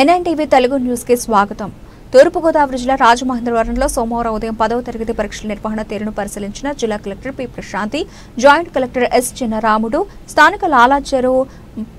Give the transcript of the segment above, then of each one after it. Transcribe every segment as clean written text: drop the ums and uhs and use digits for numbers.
NNTV Telugu news కి స్వాగతం. తూర్పుగోదావరి జిల్లా రాజమహేంద్రవరంలో సోమవారం ఉదయం 10వ తరగతి పరీక్షల నిర్వహణ తీరును పరిశీలించిన జిల్లా collector P Prashanti, joint collector S Chinnaramudu, స్థానిక లాలాచెరువు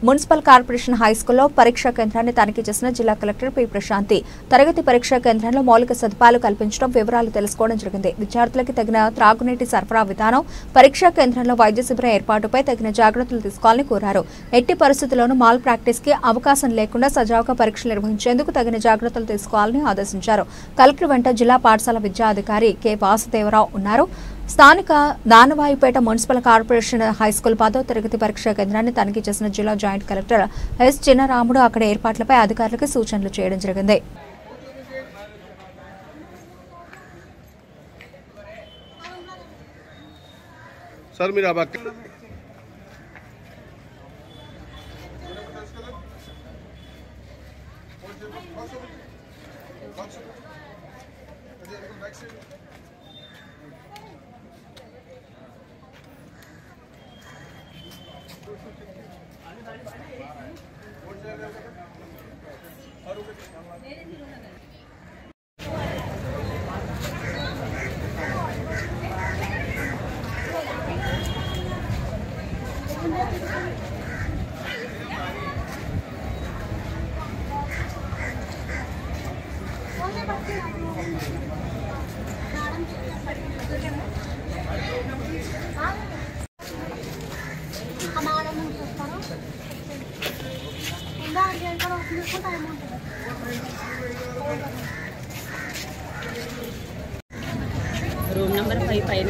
మున్సిపల్ కార్పొరేషన్ హైస్కూల్లో పరీక్షా కేంద్రాన్ని తనిఖీ చేసిన జిల్లా కలెక్టర్ పి ప్రశాంతి తరగతి పరీక్షా కేంద్రంలో మౌలిక సదుపాయాలు కల్పించడం, వివరాలు తెలుసుకోవడం జరిగింది. విద్యార్థులకు తగిన త్రాగునీటి సరఫరా విధానం, పరీక్షా కేంద్రంలో వైద్య శిబిరం ఏర్పాటుపై తగిన జాగ్రత్తలు తీసుకోవాలని కోరారు. ఎట్టి పరిస్థితుల్లోనూ మాల్ ప్రాక్టీస్ కి అవకాశం లేకుండా సజావుగా పరీక్షలు నిర్వహించేందుకు తగిన జాగ్రత్తలు తీసుకోవాలని ఆదేశించారు. కలెక్టర్ వెంట జిల్లా పాఠశాల విద్యాధికారి కె వాసుదేవరావు ఉన్నారు. స్థానిక దానవాయిపేట మున్సిపల్ కార్పొరేషన్ హైస్కూల్ 10వ తరగతి పరీక్షా కేంద్రాన్ని తనిఖీ చేసిన జిల్లా జాయింట్ కలెక్టర్ ఎస్ చిన్నరాముడు అక్కడ ఏర్పాట్లపై అధికారులకు సూచనలు చేయడం జరిగింది. रूम नंबर 5 పైన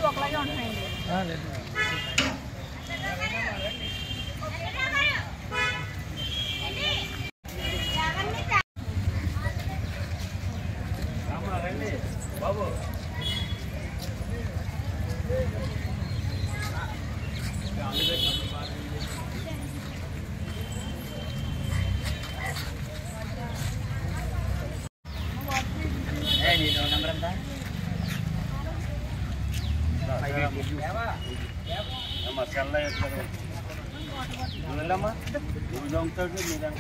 ఒకలాగే ఉంటాయండి. బాబు నంబర్ ఎంత? మసాలా వెళ్ళమ్మా నువ్వు ఉంటాడు మీరు